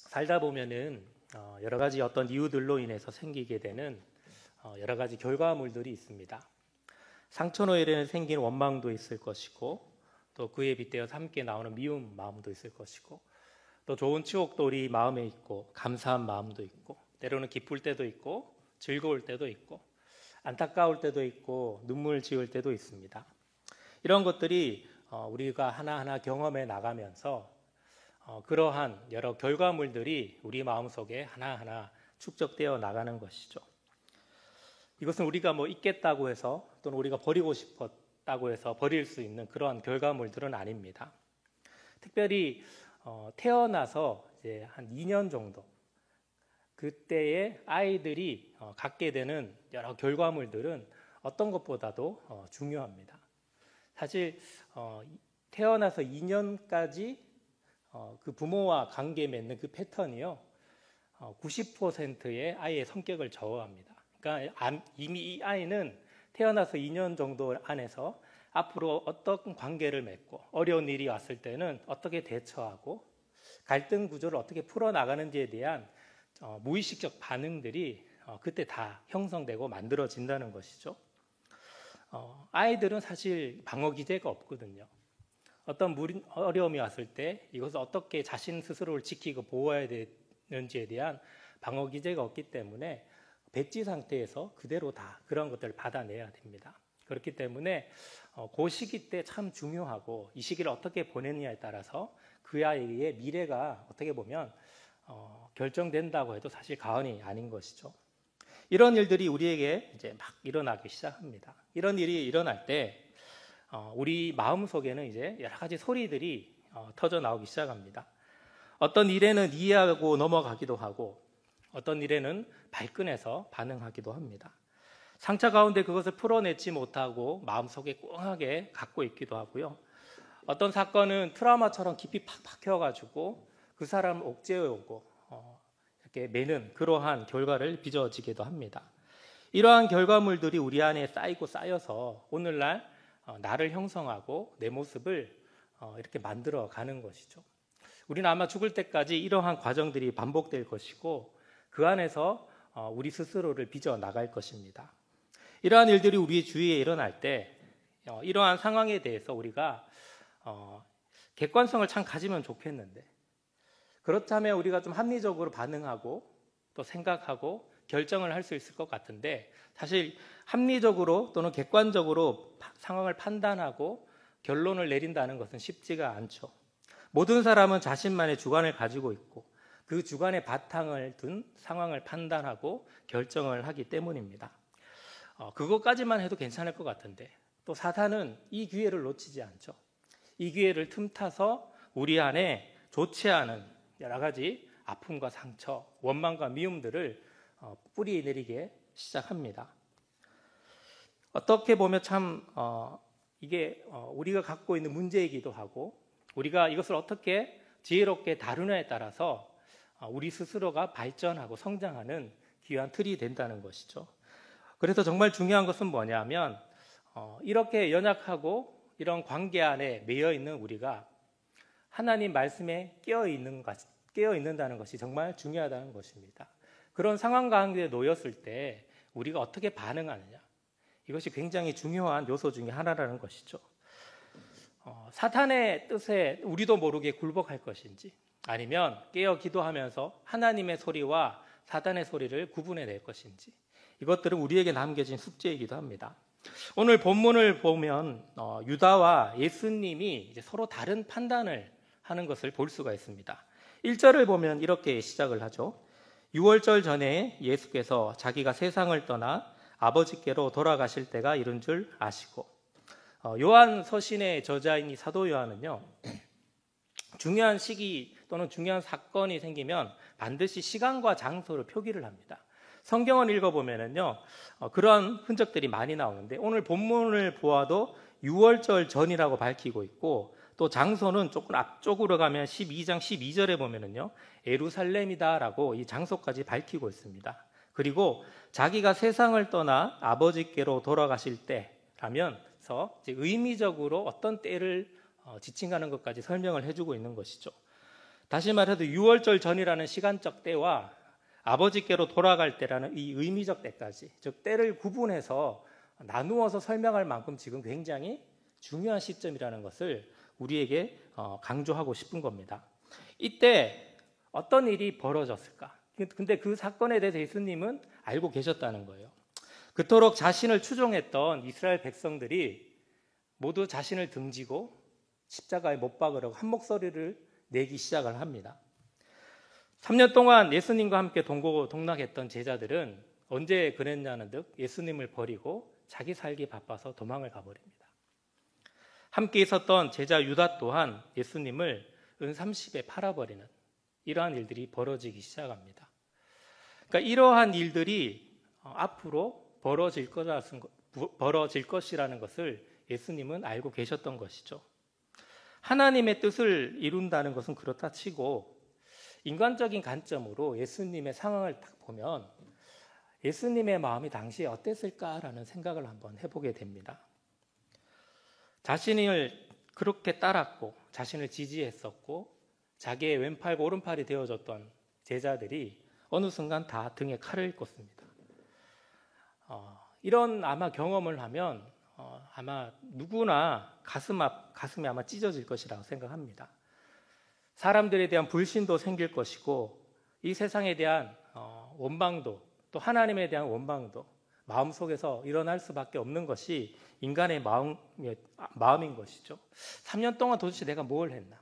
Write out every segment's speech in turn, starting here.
살다 보면은 여러 가지 어떤 이유들로 인해서 생기게 되는 여러 가지 결과물들이 있습니다. 상처로 인해 생긴 원망도 있을 것이고, 또 그에 빗대어서 함께 나오는 미움 마음도 있을 것이고, 또 좋은 추억도 우리 마음에 있고, 감사한 마음도 있고, 때로는 기쁠 때도 있고, 즐거울 때도 있고, 안타까울 때도 있고, 눈물 지을 때도 있습니다. 이런 것들이 우리가 하나하나 경험해 나가면서 그러한 여러 결과물들이 우리 마음속에 하나하나 축적되어 나가는 것이죠. 이것은 우리가 잊겠다고 해서, 또는 우리가 버리고 싶었다고 해서 버릴 수 있는 그러한 결과물들은 아닙니다. 특별히 태어나서 이제 한 2년 정도, 그때의 아이들이 갖게 되는 여러 결과물들은 어떤 것보다도 중요합니다. 사실 태어나서 2년까지 그 부모와 관계 맺는 그 패턴이요, 90%의 아이의 성격을 좌우합니다. 그러니까 이미 이 아이는 태어나서 2년 정도 안에서 앞으로 어떤 관계를 맺고, 어려운 일이 왔을 때는 어떻게 대처하고, 갈등 구조를 어떻게 풀어나가는지에 대한 무의식적 반응들이 그때 다 형성되고 만들어진다는 것이죠. 아이들은 사실 방어 기제가 없거든요. 어떤 어려움이 왔을 때 이것을 어떻게 자신 스스로를 지키고 보호해야 되는지에 대한 방어 기제가 없기 때문에 배지 상태에서 그대로 다 그런 것들을 받아내야 됩니다. 그렇기 때문에 그 시기 때 참 중요하고, 이 시기를 어떻게 보내느냐에 따라서 그 아이의 미래가 어떻게 보면 결정된다고 해도 사실 과언이 아닌 것이죠. 이런 일들이 우리에게 이제 막 일어나기 시작합니다. 이런 일이 일어날 때 우리 마음 속에는 이제 여러 가지 소리들이 터져 나오기 시작합니다. 어떤 일에는 이해하고 넘어가기도 하고, 어떤 일에는 발끈해서 반응하기도 합니다. 상처 가운데 그것을 풀어내지 못하고 마음속에 꽁하게 갖고 있기도 하고요. 어떤 사건은 트라우마처럼 깊이 팍 박혀가지고 그 사람을 옥죄어오고 이렇게 매는 그러한 결과를 빚어지기도 합니다. 이러한 결과물들이 우리 안에 쌓이고 쌓여서 오늘날 나를 형성하고 내 모습을 이렇게 만들어 가는 것이죠. 우리는 아마 죽을 때까지 이러한 과정들이 반복될 것이고, 그 안에서 우리 스스로를 빚어 나갈 것입니다. 이러한 일들이 우리 주위에 일어날 때 이러한 상황에 대해서 우리가 객관성을 참 가지면 좋겠는데, 그렇다면 우리가 좀 합리적으로 반응하고 또 생각하고 결정을 할 수 있을 것 같은데, 사실 합리적으로 또는 객관적으로 상황을 판단하고 결론을 내린다는 것은 쉽지가 않죠. 모든 사람은 자신만의 주관을 가지고 있고, 그 주관의 바탕을 둔 상황을 판단하고 결정을 하기 때문입니다. 그것까지만 해도 괜찮을 것 같은데, 또 사탄은 이 기회를 놓치지 않죠. 이 기회를 틈타서 우리 안에 좋지 않은 여러 가지 아픔과 상처, 원망과 미움들을 뿌리 내리게 시작합니다. 어떻게 보면 참 이게 우리가 갖고 있는 문제이기도 하고, 우리가 이것을 어떻게 지혜롭게 다루냐에 따라서 우리 스스로가 발전하고 성장하는 귀한 틀이 된다는 것이죠. 그래서 정말 중요한 것은 뭐냐면, 이렇게 연약하고 이런 관계 안에 매여 있는 우리가 하나님 말씀에 깨어 있는다는 것이 정말 중요하다는 것입니다. 그런 상황 가운데 놓였을 때 우리가 어떻게 반응하느냐, 이것이 굉장히 중요한 요소 중에 하나라는 것이죠. 사탄의 뜻에 우리도 모르게 굴복할 것인지, 아니면 깨어 기도하면서 하나님의 소리와 사탄의 소리를 구분해낼 것인지, 이것들은 우리에게 남겨진 숙제이기도 합니다. 오늘 본문을 보면 유다와 예수님이 이제 서로 다른 판단을 하는 것을 볼 수가 있습니다. 1절을 보면 이렇게 시작을 하죠. 6월절 전에 예수께서 자기가 세상을 떠나 아버지께로 돌아가실 때가 이른 줄 아시고, 요한 서신의 저자인 이 사도 요한은요, 중요한 시기 또는 중요한 사건이 생기면 반드시 시간과 장소를 표기를 합니다. 성경을 읽어보면은요, 그런 흔적들이 많이 나오는데, 오늘 본문을 보아도 6월절 전이라고 밝히고 있고, 또 장소는 조금 앞쪽으로 가면 12장 12절에 보면은요, 예루살렘이다라고 이 장소까지 밝히고 있습니다. 그리고 자기가 세상을 떠나 아버지께로 돌아가실 때라면서 의미적으로 어떤 때를 지칭하는 것까지 설명을 해주고 있는 것이죠. 다시 말해서 유월절 전이라는 시간적 때와 아버지께로 돌아갈 때라는 이 의미적 때까지, 즉 때를 구분해서 나누어서 설명할 만큼 지금 굉장히 중요한 시점이라는 것을 우리에게 강조하고 싶은 겁니다. 이때 어떤 일이 벌어졌을까? 근데 그 사건에 대해서 예수님은 알고 계셨다는 거예요. 그토록 자신을 추종했던 이스라엘 백성들이 모두 자신을 등지고 십자가에 못 박으려고 한 목소리를 내기 시작을 합니다. 3년 동안 예수님과 함께 동고동락했던 제자들은 언제 그랬냐는 듯 예수님을 버리고 자기 살기 바빠서 도망을 가버립니다. 함께 있었던 제자 유다 또한 예수님을 은30에 팔아버리는 이러한 일들이 벌어지기 시작합니다. 그러니까 이러한 일들이 앞으로 벌어질 것이라는 것을 예수님은 알고 계셨던 것이죠. 하나님의 뜻을 이룬다는 것은 그렇다 치고 인간적인 관점으로 예수님의 상황을 딱 보면 예수님의 마음이 당시에 어땠을까라는 생각을 한번 해보게 됩니다. 자신을 그렇게 따랐고 자신을 지지했었고 자기의 왼팔과 오른팔이 되어줬던 제자들이 어느 순간 다 등에 칼을 꽂습니다. 이런 아마 경험을 하면 아마 누구나 가슴이 아마 찢어질 것이라고 생각합니다. 사람들에 대한 불신도 생길 것이고 이 세상에 대한 원망도 또 하나님에 대한 원망도 마음속에서 일어날 수밖에 없는 것이 인간의 마음인 것이죠. 3년 동안 도대체 내가 뭘 했나?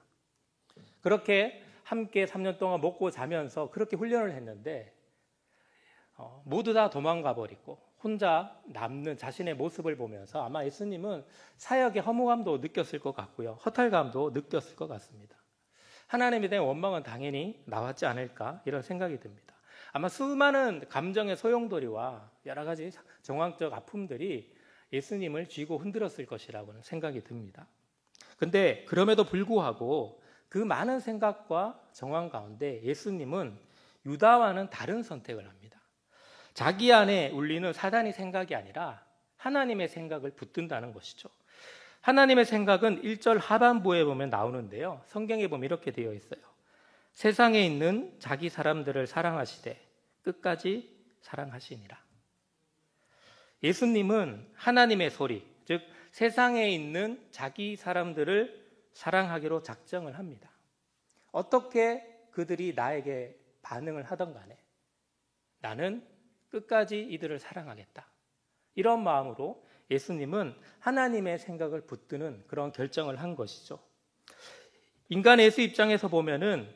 그렇게 함께 3년 동안 먹고 자면서 그렇게 훈련을 했는데 모두 다 도망가 버리고 혼자 남는 자신의 모습을 보면서 아마 예수님은 사역의 허무감도 느꼈을 것 같고요. 허탈감도 느꼈을 것 같습니다. 하나님에 대한 원망은 당연히 나왔지 않을까 이런 생각이 듭니다. 아마 수많은 감정의 소용돌이와 여러 가지 정황적 아픔들이 예수님을 쥐고 흔들었을 것이라고는 생각이 듭니다. 근데 그럼에도 불구하고 그 많은 생각과 정황 가운데 예수님은 유다와는 다른 선택을 합니다. 자기 안에 울리는 사단의 생각이 아니라 하나님의 생각을 붙든다는 것이죠. 하나님의 생각은 1절 하반부에 보면 나오는데요. 성경에 보면 이렇게 되어 있어요. 세상에 있는 자기 사람들을 사랑하시되 끝까지 사랑하시니라. 예수님은 하나님의 소리, 즉 세상에 있는 자기 사람들을 사랑하기로 작정을 합니다. 어떻게 그들이 나에게 반응을 하던 간에 나는 끝까지 이들을 사랑하겠다. 이런 마음으로 예수님은 하나님의 생각을 붙드는 그런 결정을 한 것이죠. 인간 예수 입장에서 보면은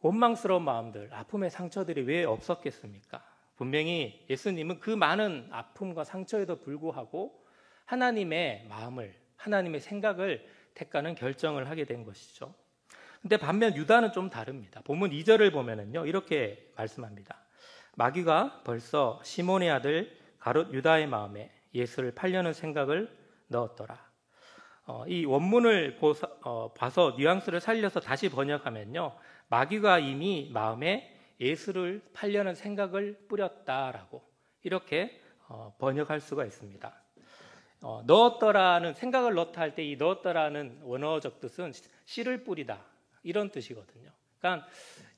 원망스러운 마음들, 아픔의 상처들이 왜 없었겠습니까? 분명히 예수님은 그 많은 아픔과 상처에도 불구하고 하나님의 마음을, 하나님의 생각을 택하는 결정을 하게 된 것이죠. 근데 반면 유다는 좀 다릅니다. 본문 2절을 보면은요, 이렇게 말씀합니다. 마귀가 벌써 시몬의 아들 가롯 유다의 마음에 예수를 팔려는 생각을 넣었더라. 이 원문을 봐서 뉘앙스를 살려서 다시 번역하면요, 마귀가 이미 마음에 예수를 팔려는 생각을 뿌렸다라고 이렇게 번역할 수가 있습니다. 넣었더라는 생각을 넣다 할 때 이 넣었더라는 원어적 뜻은 씨를 뿌리다 이런 뜻이거든요. 그러니까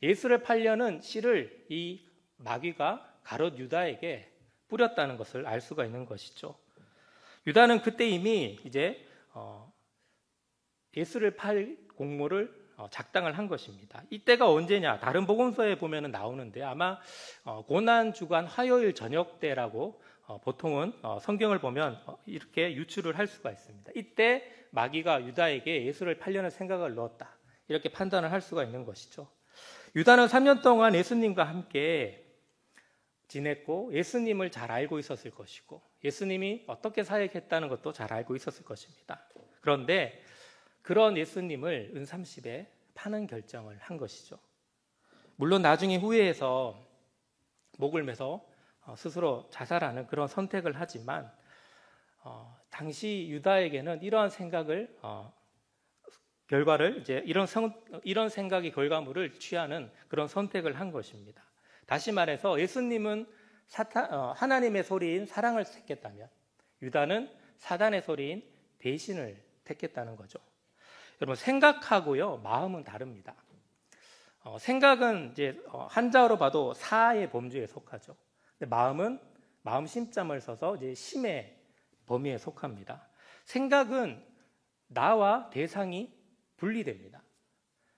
예수를 팔려는 씨를 이 마귀가 가롯 유다에게 뿌렸다는 것을 알 수가 있는 것이죠. 유다는 그때 이미 이제 예수를 팔 공모를 작당을 한 것입니다. 이때가 언제냐? 다른 복음서에 보면 나오는데 아마 고난 주간 화요일 저녁 때라고 보통은 성경을 보면 이렇게 유추를 할 수가 있습니다. 이때 마귀가 유다에게 예수를 팔려는 생각을 넣었다. 이렇게 판단을 할 수가 있는 것이죠. 유다는 3년 동안 예수님과 함께 지냈고 예수님을 잘 알고 있었을 것이고 예수님이 어떻게 사역했다는 것도 잘 알고 있었을 것입니다. 그런데 그런 예수님을 은30에 파는 결정을 한 것이죠. 물론 나중에 후회해서 목을 매서 스스로 자살하는 그런 선택을 하지만 당시 유다에게는 이러한 생각을 결과를 이제 이런 생각의 결과물을 취하는 그런 선택을 한 것입니다. 다시 말해서 예수님은 하나님의 소리인 사랑을 택했다면 유다는 사단의 소리인 배신을 택했다는 거죠. 여러분 생각하고요 마음은 다릅니다. 생각은 이제 한자어로 봐도 사의 범주에 속하죠. 근데 마음은 마음 심자를 써서 이제 심의 범위에 속합니다. 생각은 나와 대상이 분리됩니다.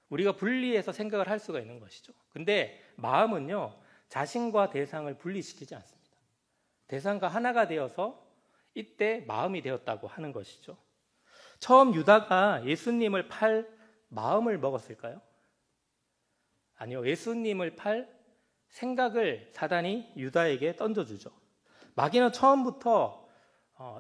우리가 분리해서 생각을 할 수가 있는 것이죠. 근데 마음은요 자신과 대상을 분리시키지 않습니다. 대상과 하나가 되어서 이때 마음이 되었다고 하는 것이죠. 처음 유다가 예수님을 팔 마음을 먹었을까요? 아니요. 예수님을 팔 생각을 사단이 유다에게 던져주죠. 마귀는 처음부터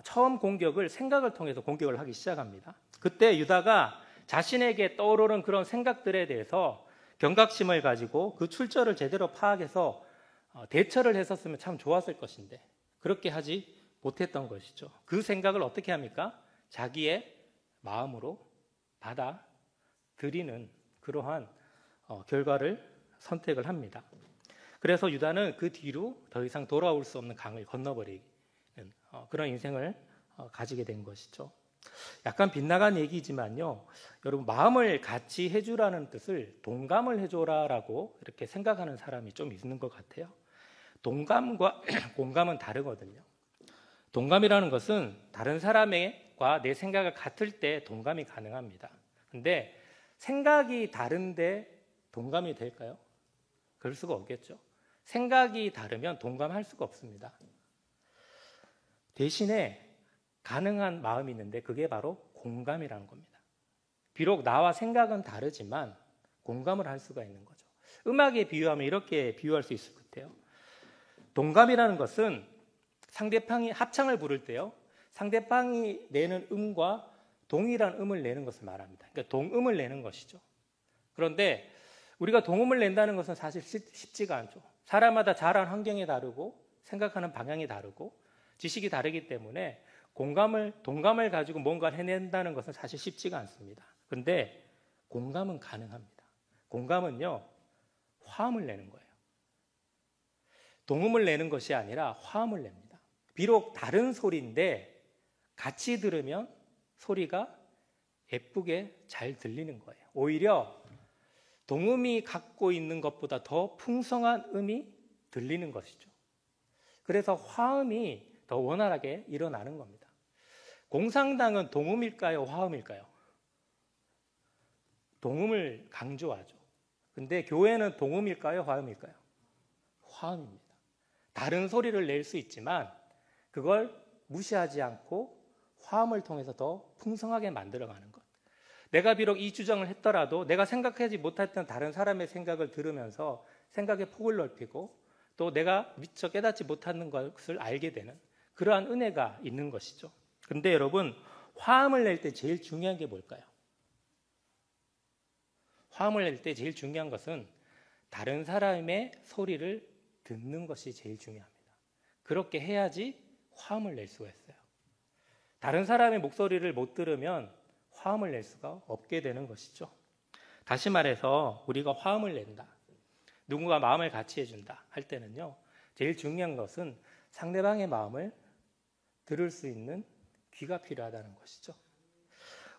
처음 공격을 생각을 통해서 공격을 하기 시작합니다. 그때 유다가 자신에게 떠오르는 그런 생각들에 대해서 경각심을 가지고 그 출처를 제대로 파악해서 대처를 했었으면 참 좋았을 것인데 그렇게 하지 못했던 것이죠. 그 생각을 어떻게 합니까? 자기의 마음으로 받아들이는 그러한 결과를 선택을 합니다. 그래서 유다는 그 뒤로 더 이상 돌아올 수 없는 강을 건너버리는 그런 인생을 가지게 된 것이죠. 약간 빗나간 얘기지만요. 여러분 마음을 같이 해주라는 뜻을 동감을 해줘라라고 이렇게 생각하는 사람이 좀 있는 것 같아요. 동감과 공감은 다르거든요. 동감이라는 것은 다른 사람과 내 생각을 같을 때 동감이 가능합니다. 근데 생각이 다른데 동감이 될까요? 그럴 수가 없겠죠. 생각이 다르면 동감할 수가 없습니다. 대신에 가능한 마음이 있는데 그게 바로 공감이라는 겁니다. 비록 나와 생각은 다르지만 공감을 할 수가 있는 거죠. 음악에 비유하면 이렇게 비유할 수 있을 것 같아요. 동감이라는 것은 상대방이 합창을 부를 때요. 상대방이 내는 음과 동일한 음을 내는 것을 말합니다. 그러니까 동음을 내는 것이죠. 그런데 우리가 동음을 낸다는 것은 사실 쉽지가 않죠. 사람마다 자란 환경이 다르고 생각하는 방향이 다르고 지식이 다르기 때문에 동감을 가지고 뭔가를 해낸다는 것은 사실 쉽지가 않습니다. 그런데 공감은 가능합니다. 공감은요, 화음을 내는 거예요. 동음을 내는 것이 아니라 화음을 냅니다. 비록 다른 소리인데 같이 들으면 소리가 예쁘게 잘 들리는 거예요. 오히려 동음이 갖고 있는 것보다 더 풍성한 음이 들리는 것이죠. 그래서 화음이 더 원활하게 일어나는 겁니다. 공상당은 동음일까요? 화음일까요? 동음을 강조하죠. 근데 교회는 동음일까요? 화음일까요? 화음입니다. 다른 소리를 낼 수 있지만 그걸 무시하지 않고 화음을 통해서 더 풍성하게 만들어가는 것. 내가 비록 이 주장을 했더라도 내가 생각하지 못했던 다른 사람의 생각을 들으면서 생각의 폭을 넓히고 또 내가 미처 깨닫지 못하는 것을 알게 되는 그러한 은혜가 있는 것이죠. 그런데 여러분, 화음을 낼 때 제일 중요한 게 뭘까요? 화음을 낼 때 제일 중요한 것은 다른 사람의 소리를 듣는 것이 제일 중요합니다. 그렇게 해야지 화음을 낼 수가 있어요. 다른 사람의 목소리를 못 들으면 화음을 낼 수가 없게 되는 것이죠. 다시 말해서 우리가 화음을 낸다, 누군가 마음을 같이 해준다 할 때는요, 제일 중요한 것은 상대방의 마음을 들을 수 있는 귀가 필요하다는 것이죠.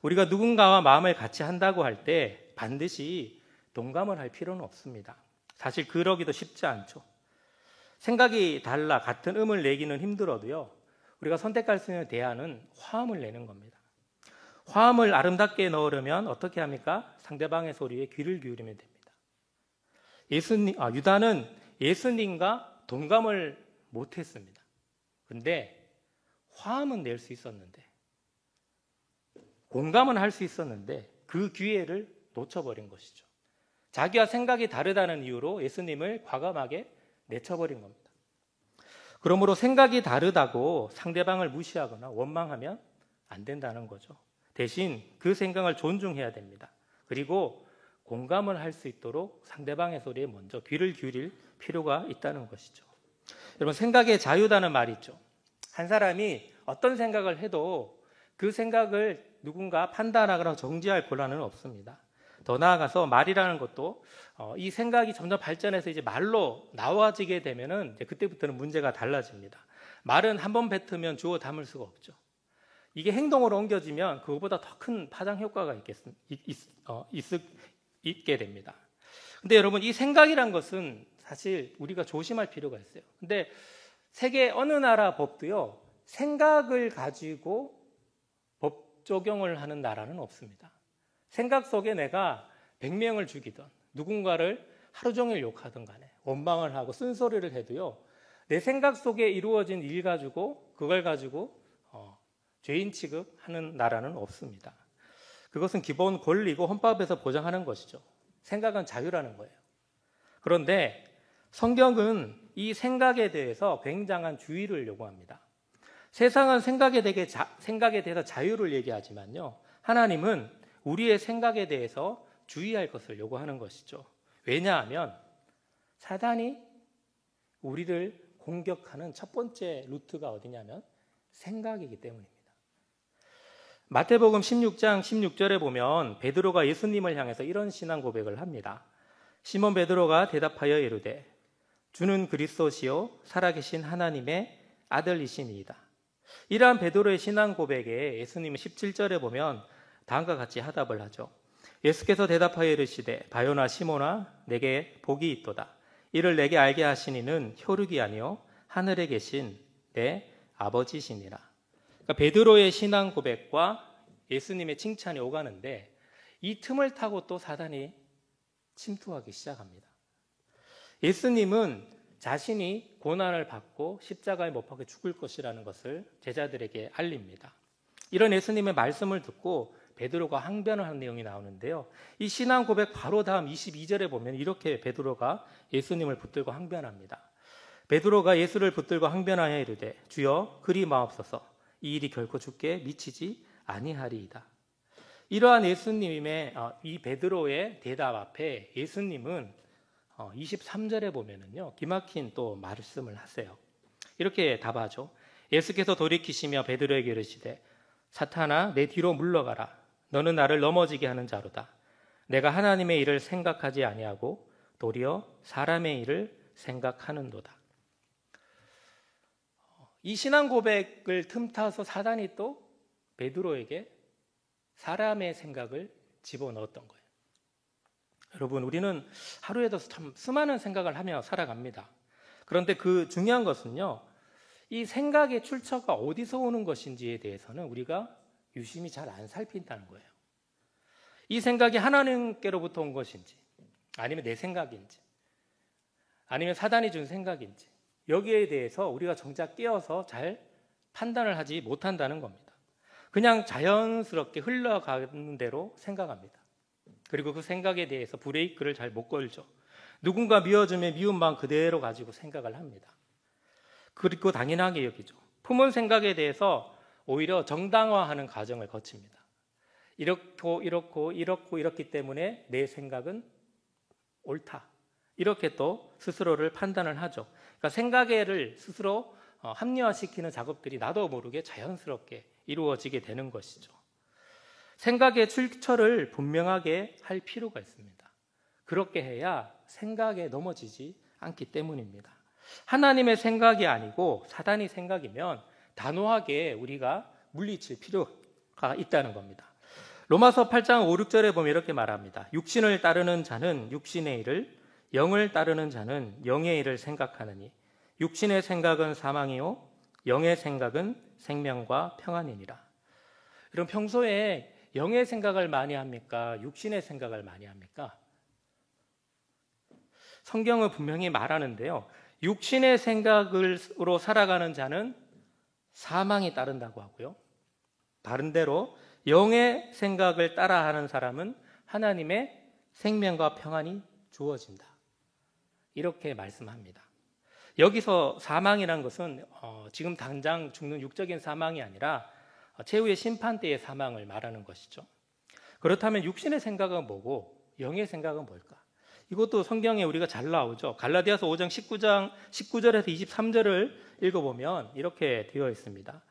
우리가 누군가와 마음을 같이 한다고 할 때 반드시 동감을 할 필요는 없습니다. 사실 그러기도 쉽지 않죠. 생각이 달라 같은 음을 내기는 힘들어도요, 우리가 선택할 수 있는 대안은 화음을 내는 겁니다. 화음을 아름답게 넣으려면 어떻게 합니까? 상대방의 소리에 귀를 기울이면 됩니다. 유다는 예수님과 동감을 못했습니다. 그런데 화음은 낼 수 있었는데, 공감은 할 수 있었는데 그 기회를 놓쳐버린 것이죠. 자기와 생각이 다르다는 이유로 예수님을 과감하게 내쳐버린 겁니다. 그러므로 생각이 다르다고 상대방을 무시하거나 원망하면 안 된다는 거죠. 대신 그 생각을 존중해야 됩니다. 그리고 공감을 할 수 있도록 상대방의 소리에 먼저 귀를 기울일 필요가 있다는 것이죠. 여러분, 생각의 자유다는 말이 있죠. 한 사람이 어떤 생각을 해도 그 생각을 누군가 판단하거나 정지할 권한은 없습니다. 더 나아가서 말이라는 것도 이 생각이 점점 발전해서 이제 말로 나와지게 되면은 이제 그때부터는 문제가 달라집니다. 말은 한 번 뱉으면 주워 담을 수가 없죠. 이게 행동으로 옮겨지면 그거보다 더 큰 파장 효과가 있게 됩니다. 근데 여러분, 이 생각이란 것은 사실 우리가 조심할 필요가 있어요. 근데 세계 어느 나라 법도요, 생각을 가지고 법 적용을 하는 나라는 없습니다. 생각 속에 내가 100명을 죽이든 누군가를 하루 종일 욕하든 간에 원망을 하고 쓴소리를 해도요, 내 생각 속에 이루어진 일 가지고 그걸 가지고 죄인 취급하는 나라는 없습니다. 그것은 기본 권리고 헌법에서 보장하는 것이죠. 생각은 자유라는 거예요. 그런데 성경은 이 생각에 대해서 굉장한 주의를 요구합니다. 세상은 생각에 대해서 자유를 얘기하지만요, 하나님은 우리의 생각에 대해서 주의할 것을 요구하는 것이죠. 왜냐하면 사단이 우리를 공격하는 첫 번째 루트가 어디냐면 생각이기 때문입니다. 마태복음 16장 16절에 보면 베드로가 예수님을 향해서 이런 신앙 고백을 합니다. 시몬 베드로가 대답하여 이르되 주는 그리스도시요 살아계신 하나님의 아들이시니이다. 이러한 베드로의 신앙 고백에 예수님은 17절에 보면 다음과 같이 하답을 하죠. 예수께서 대답하여 이르시되 바요나 시몬아 내게 복이 있도다. 이를 내게 알게 하시니는 혈육이 아니요 하늘에 계신 내 아버지시니라. 그러니까 베드로의 신앙 고백과 예수님의 칭찬이 오가는데 이 틈을 타고 또 사단이 침투하기 시작합니다. 예수님은 자신이 고난을 받고 십자가에 못 박혀 죽을 것이라는 것을 제자들에게 알립니다. 이런 예수님의 말씀을 듣고 베드로가 항변을 하는 내용이 나오는데요, 이 신앙 고백 바로 다음 22절에 보면 이렇게 베드로가 예수님을 붙들고 항변합니다. 베드로가 예수를 붙들고 항변하여 이르되 주여 그리 마옵소서 이 일이 결코 주께 미치지 아니하리이다. 이러한 예수님의 이 베드로의 대답 앞에 예수님은 23절에 보면은요, 기막힌 또 말씀을 하세요. 이렇게 답하죠. 예수께서 돌이키시며 베드로에게 이르시되 사탄아 내 뒤로 물러가라. 너는 나를 넘어지게 하는 자로다. 내가 하나님의 일을 생각하지 아니하고 도리어 사람의 일을 생각하는도다. 이 신앙 고백을 틈타서 사단이 또 베드로에게 사람의 생각을 집어넣었던 거예요. 여러분, 우리는 하루에도 참 수많은 생각을 하며 살아갑니다. 그런데 그 중요한 것은요, 이 생각의 출처가 어디서 오는 것인지에 대해서는 우리가 유심히 잘 안 살핀다는 거예요. 이 생각이 하나님께로부터 온 것인지, 아니면 내 생각인지, 아니면 사단이 준 생각인지, 여기에 대해서 우리가 정작 깨어서 잘 판단을 하지 못한다는 겁니다. 그냥 자연스럽게 흘러가는 대로 생각합니다. 그리고 그 생각에 대해서 브레이크를 잘 못 걸죠. 누군가 미워주면 미운 마음 그대로 가지고 생각을 합니다. 그리고 당연하게 여기죠. 품은 생각에 대해서 오히려 정당화하는 과정을 거칩니다. 이렇기 때문에 내 생각은 옳다. 이렇게 또 스스로를 판단을 하죠. 그러니까 생각을 스스로 합리화시키는 작업들이 나도 모르게 자연스럽게 이루어지게 되는 것이죠. 생각의 출처를 분명하게 할 필요가 있습니다. 그렇게 해야 생각에 넘어지지 않기 때문입니다. 하나님의 생각이 아니고 사단의 생각이면 단호하게 우리가 물리칠 필요가 있다는 겁니다. 로마서 8장 5, 6절에 보면 이렇게 말합니다. 육신을 따르는 자는 육신의 일을, 영을 따르는 자는 영의 일을 생각하느니 육신의 생각은 사망이요 영의 생각은 생명과 평안이니라. 그럼 평소에 영의 생각을 많이 합니까? 육신의 생각을 많이 합니까? 성경은 분명히 말하는데요, 육신의 생각으로 살아가는 자는 사망이 따른다고 하고요, 다른대로 영의 생각을 따라하는 사람은 하나님의 생명과 평안이 주어진다. 이렇게 말씀합니다. 여기서 사망이라는 것은 지금 당장 죽는 육적인 사망이 아니라 최후의 심판 때의 사망을 말하는 것이죠. 그렇다면 육신의 생각은 뭐고 영의 생각은 뭘까? 이것도 성경에 우리가 잘 나오죠. 갈라디아서 5장 19절에서 23절을 읽어보면 이렇게 되어 있습니다.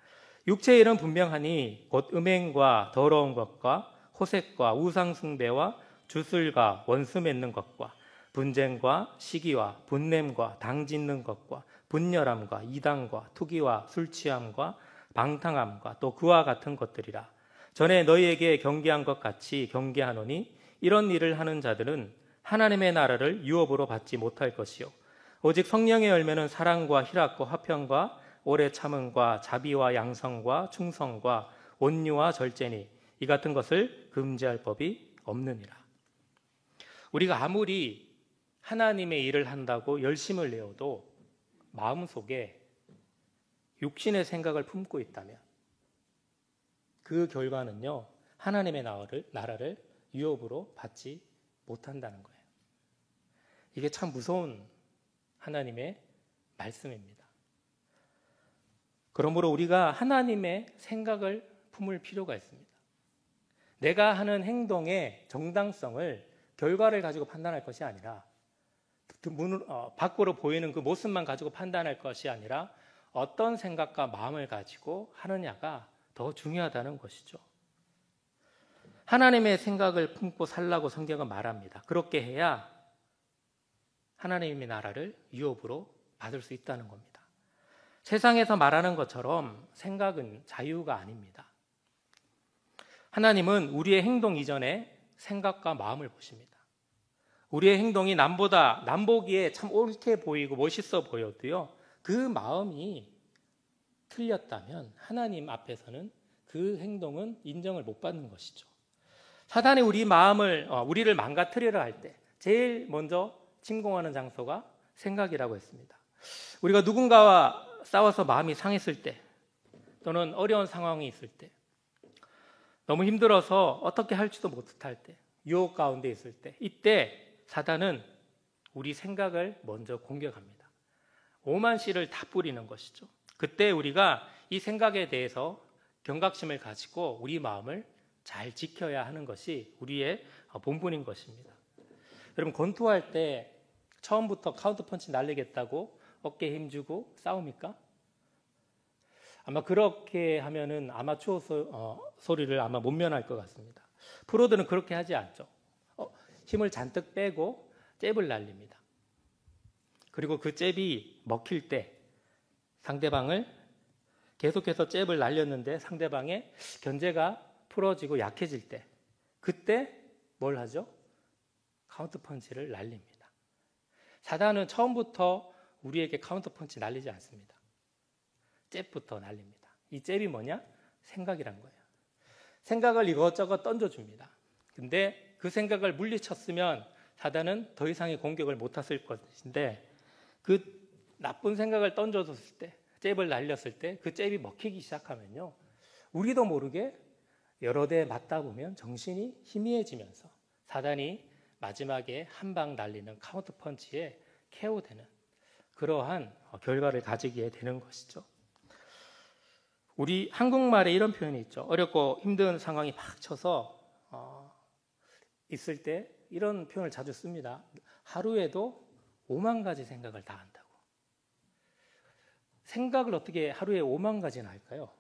육체의 일은 분명하니 곧 음행과 더러운 것과 호색과 우상숭배와 주술과 원수 맺는 것과 분쟁과 시기와 분냄과 당짓는 것과 분열함과 이단과 투기와 술취함과 방탕함과 또 그와 같은 것들이라. 전에 너희에게 경계한 것 같이 경계하노니 이런 일을 하는 자들은 하나님의 나라를 유업으로 받지 못할 것이요 오직 성령의 열매는 사랑과 희락과 화평과 오래 참음과 자비와 양성과 충성과 온유와 절제니 이 같은 것을 금지할 법이 없느니라. 우리가 아무리 하나님의 일을 한다고 열심을 내어도 마음속에 육신의 생각을 품고 있다면 그 결과는요, 하나님의 나라를 유업으로 받지 못한다는 거예요. 이게 참 무서운 하나님의 말씀입니다. 그러므로 우리가 하나님의 생각을 품을 필요가 있습니다. 내가 하는 행동의 정당성을 결과를 가지고 판단할 것이 아니라 밖으로 보이는 그 모습만 가지고 판단할 것이 아니라 어떤 생각과 마음을 가지고 하느냐가 더 중요하다는 것이죠. 하나님의 생각을 품고 살라고 성경은 말합니다. 그렇게 해야 하나님의 나라를 유업으로 받을 수 있다는 겁니다. 세상에서 말하는 것처럼 생각은 자유가 아닙니다. 하나님은 우리의 행동 이전에 생각과 마음을 보십니다. 우리의 행동이 남보기에 참 옳게 보이고 멋있어 보여도요, 그 마음이 틀렸다면 하나님 앞에서는 그 행동은 인정을 못 받는 것이죠. 사단이 우리를 망가뜨리려 할 때 제일 먼저 침공하는 장소가 생각이라고 했습니다. 우리가 누군가와 싸워서 마음이 상했을 때 또는 어려운 상황이 있을 때 너무 힘들어서 어떻게 할지도 못할 때 유혹 가운데 있을 때 이때 사단은 우리 생각을 먼저 공격합니다. 오만 씨를 다 뿌리는 것이죠. 그때 우리가 이 생각에 대해서 경각심을 가지고 우리 마음을 잘 지켜야 하는 것이 우리의 본분인 것입니다. 여러분, 권투할 때 처음부터 카운터 펀치 날리겠다고 어깨에 힘주고 싸웁니까? 아마 그렇게 하면은 아마추어 소리를 아마 못 면할 것 같습니다. 프로들은 그렇게 하지 않죠. 힘을 잔뜩 빼고 잽을 날립니다. 그리고 그 잽이 먹힐 때 상대방을 계속해서 잽을 날렸는데 상대방의 견제가 풀어지고 약해질 때 그때 뭘 하죠? 카운터 펀치를 날립니다. 사단은 처음부터 우리에게 카운터 펀치 날리지 않습니다. 잽부터 날립니다. 이 잽이 뭐냐? 생각이란 거예요. 생각을 이것저것 던져줍니다. 근데 그 생각을 물리쳤으면 사단은 더 이상의 공격을 못했을 것인데 그 나쁜 생각을 던져줬을 때, 잽을 날렸을 때 그 잽이 먹히기 시작하면요, 우리도 모르게 여러 대 맞다 보면 정신이 희미해지면서 사단이 마지막에 한 방 날리는 카운터 펀치에 KO되는 그러한 결과를 가지게 되는 것이죠. 우리 한국말에 이런 표현이 있죠. 어렵고 힘든 상황이 막 쳐서 있을 때 이런 표현을 자주 씁니다. 하루에도 5만 가지 생각을 다 한다고. 생각을 어떻게 하루에 5만 가지나 할까요?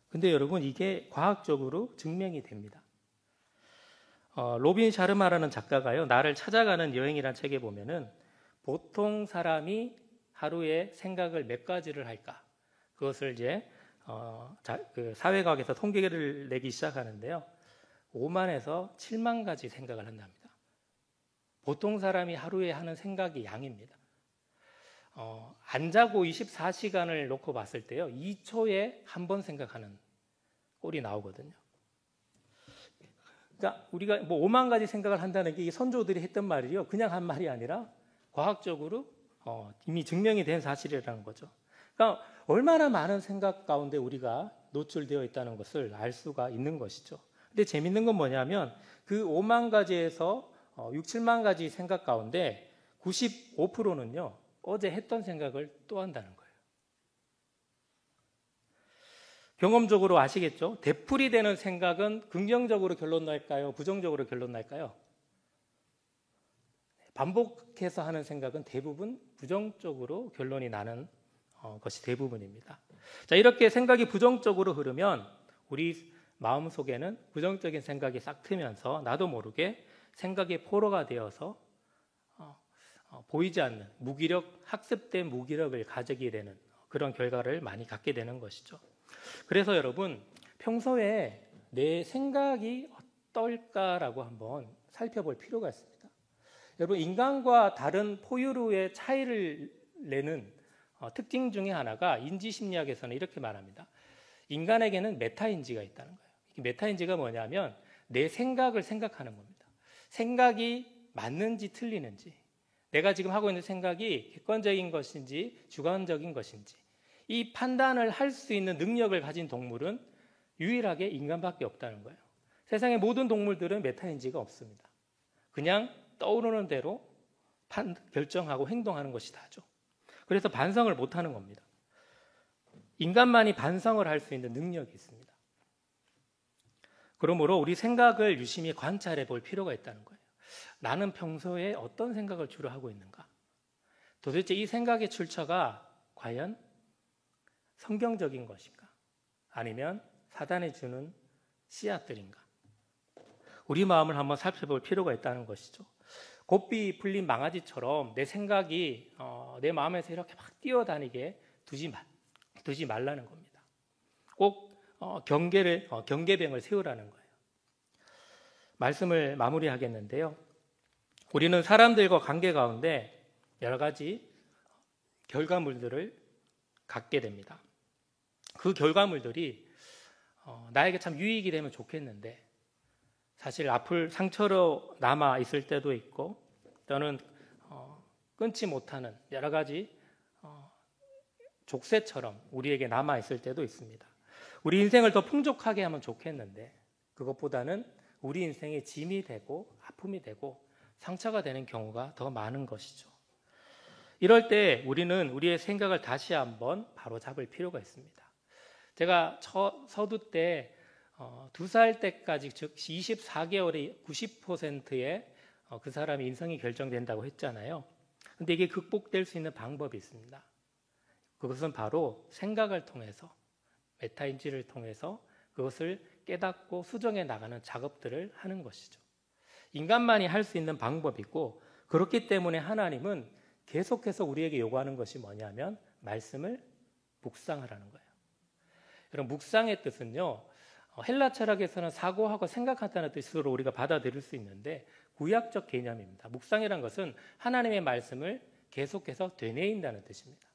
근데 여러분, 이게 과학적으로 증명이 됩니다. 로빈 샤르마라는 작가가요, 나를 찾아가는 여행이라는 책에 보면은 보통 사람이 하루에 생각을 몇 가지를 할까? 그것을 이제 그 사회과학에서 통계를 내기 시작하는데요. 5만에서 7만 가지 생각을 한답니다. 보통 사람이 하루에 하는 생각이 양입니다. 안 자고 24시간을 놓고 봤을 때요, 2초에 한 번 생각하는 꼴이 나오거든요. 그러니까 우리가 뭐 5만 가지 생각을 한다는 게 이 선조들이 했던 말이요, 그냥 한 말이 아니라 과학적으로 이미 증명이 된 사실이라는 거죠. 그러니까 얼마나 많은 생각 가운데 우리가 노출되어 있다는 것을 알 수가 있는 것이죠. 근데 재밌는 건 뭐냐면 그 5만 가지에서 6, 7만 가지 생각 가운데 95%는요, 어제 했던 생각을 또 한다는 거예요. 경험적으로 아시겠죠? 되풀이 되는 생각은 긍정적으로 결론 날까요? 부정적으로 결론 날까요? 반복해서 하는 생각은 대부분 부정적으로 결론이 나는 것이 대부분입니다. 자, 이렇게 생각이 부정적으로 흐르면 우리 마음속에는 부정적인 생각이 싹 트면서 나도 모르게 생각의 포로가 되어서 보이지 않는 무기력, 학습된 무기력을 가지게 되는 그런 결과를 많이 갖게 되는 것이죠. 그래서 여러분, 평소에 내 생각이 어떨까라고 한번 살펴볼 필요가 있습니다. 여러분, 인간과 다른 포유류의 차이를 내는 특징 중에 하나가 인지심리학에서는 이렇게 말합니다. 인간에게는 메타인지가 있다는 거예요. 메타인지가 뭐냐면 내 생각을 생각하는 겁니다. 생각이 맞는지 틀리는지, 내가 지금 하고 있는 생각이 객관적인 것인지 주관적인 것인지, 이 판단을 할 수 있는 능력을 가진 동물은 유일하게 인간밖에 없다는 거예요. 세상의 모든 동물들은 메타인지가 없습니다. 그냥 떠오르는 대로 결정하고 행동하는 것이 다죠. 그래서 반성을 못하는 겁니다. 인간만이 반성을 할 수 있는 능력이 있습니다. 그러므로 우리 생각을 유심히 관찰해 볼 필요가 있다는 거예요. 나는 평소에 어떤 생각을 주로 하고 있는가? 도대체 이 생각의 출처가 과연 성경적인 것인가? 아니면 사단이 주는 씨앗들인가? 우리 마음을 한번 살펴볼 필요가 있다는 것이죠. 고삐 풀린 망아지처럼 내 생각이 내 마음에서 이렇게 막 뛰어다니게 두지 말라는 겁니다. 꼭 경계병을 세우라는 거예요. 말씀을 마무리하겠는데요. 우리는 사람들과 관계 가운데 여러 가지 결과물들을 갖게 됩니다. 그 결과물들이 나에게 참 유익이 되면 좋겠는데 사실 아플 상처로 남아 있을 때도 있고 또는 끊지 못하는 여러 가지 족쇄처럼 우리에게 남아 있을 때도 있습니다. 우리 인생을 더 풍족하게 하면 좋겠는데 그것보다는 우리 인생에 짐이 되고 아픔이 되고 상처가 되는 경우가 더 많은 것이죠. 이럴 때 우리는 우리의 생각을 다시 한번 바로잡을 필요가 있습니다. 제가 서두 때 2살 때까지, 즉 24개월에 90%의 그 사람의 인성이 결정된다고 했잖아요. 근데 이게 극복될 수 있는 방법이 있습니다. 그것은 바로 생각을 통해서, 메타인지를 통해서 그것을 깨닫고 수정해 나가는 작업들을 하는 것이죠. 인간만이 할 수 있는 방법이고, 그렇기 때문에 하나님은 계속해서 우리에게 요구하는 것이 뭐냐면 말씀을 묵상하라는 거예요. 여러분, 묵상의 뜻은요, 헬라 철학에서는 사고하고 생각한다는 뜻으로 우리가 받아들일 수 있는데 구약적 개념입니다. 묵상이라는 것은 하나님의 말씀을 계속해서 되뇌인다는 뜻입니다.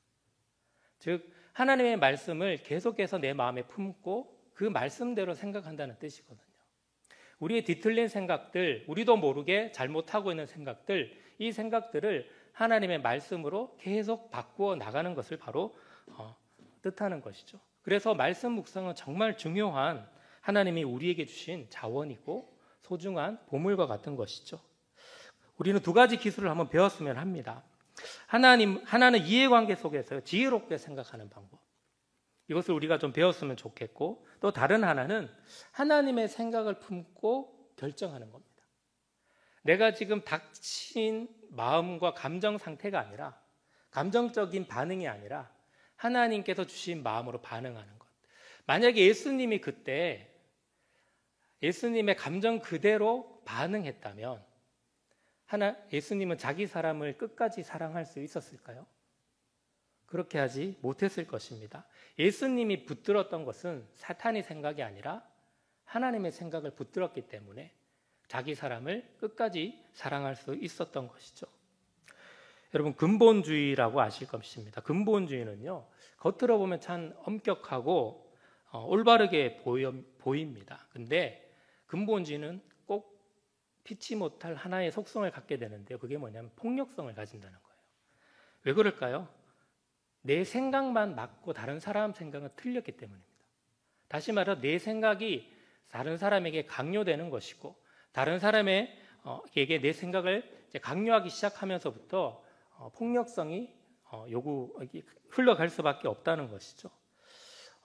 즉 하나님의 말씀을 계속해서 내 마음에 품고 그 말씀대로 생각한다는 뜻이거든요. 우리의 뒤틀린 생각들, 우리도 모르게 잘못하고 있는 생각들, 이 생각들을 하나님의 말씀으로 계속 바꾸어 나가는 것을 바로 뜻하는 것이죠. 그래서 말씀 묵상은 정말 중요한 하나님이 우리에게 주신 자원이고 소중한 보물과 같은 것이죠. 우리는 두 가지 기술을 한번 배웠으면 합니다. 하나는 이해관계 속에서 지혜롭게 생각하는 방법, 이것을 우리가 좀 배웠으면 좋겠고, 또 다른 하나는 하나님의 생각을 품고 결정하는 겁니다. 내가 지금 닥친 마음과 감정 상태가 아니라, 감정적인 반응이 아니라 하나님께서 주신 마음으로 반응하는 것. 만약에 예수님이 그때 예수님의 감정 그대로 반응했다면 예수님은 자기 사람을 끝까지 사랑할 수 있었을까요? 그렇게 하지 못했을 것입니다. 예수님이 붙들었던 것은 사탄의 생각이 아니라 하나님의 생각을 붙들었기 때문에 자기 사람을 끝까지 사랑할 수 있었던 것이죠. 여러분, 근본주의라고 아실 것입니다. 근본주의는요, 겉으로 보면 참 엄격하고 올바르게 보입니다. 근데 근본주의는 꼭 피치 못할 하나의 속성을 갖게 되는데요. 그게 뭐냐면 폭력성을 가진다는 거예요. 왜 그럴까요? 내 생각만 맞고 다른 사람 생각은 틀렸기 때문입니다. 다시 말해서 내 생각이 다른 사람에게 강요되는 것이고, 다른 사람에게 내 생각을 강요하기 시작하면서부터 폭력성이 흘러갈 수밖에 없다는 것이죠.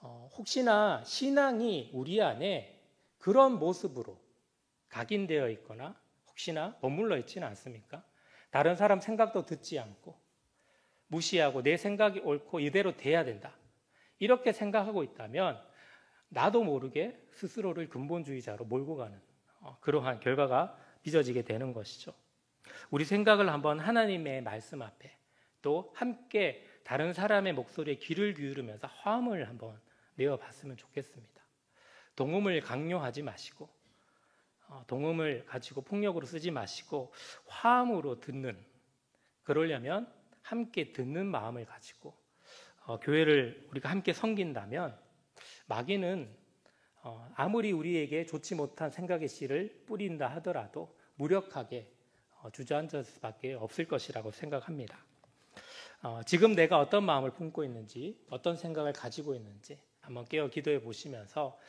혹시나 신앙이 우리 안에 그런 모습으로 각인되어 있거나 혹시나 머물러 있지는 않습니까? 다른 사람 생각도 듣지 않고 무시하고 내 생각이 옳고 이대로 돼야 된다, 이렇게 생각하고 있다면 나도 모르게 스스로를 근본주의자로 몰고 가는 그러한 결과가 빚어지게 되는 것이죠. 우리 생각을 한번 하나님의 말씀 앞에, 또 함께 다른 사람의 목소리에 귀를 기울이면서 화음을 한번 내어봤으면 좋겠습니다. 동음을 강요하지 마시고 동음을 가지고 폭력으로 쓰지 마시고 화음으로 듣는, 그러려면 함께 듣는 마음을 가지고 교회를 우리가 함께 섬긴다면 마귀는 아무리 우리에게 좋지 못한 생각의 씨를 뿌린다 하더라도 무력하게 주저앉을 수밖에 없을 것이라고 생각합니다. 지금 내가 어떤 마음을 품고 있는지, 어떤 생각을 가지고 있는지 한번 깨어 기도해 보시면서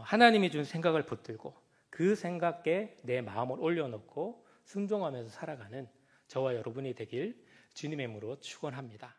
하나님이 준 생각을 붙들고 그 생각에 내 마음을 올려놓고 순종하면서 살아가는 저와 여러분이 되길 주님의 이름으로 축원합니다.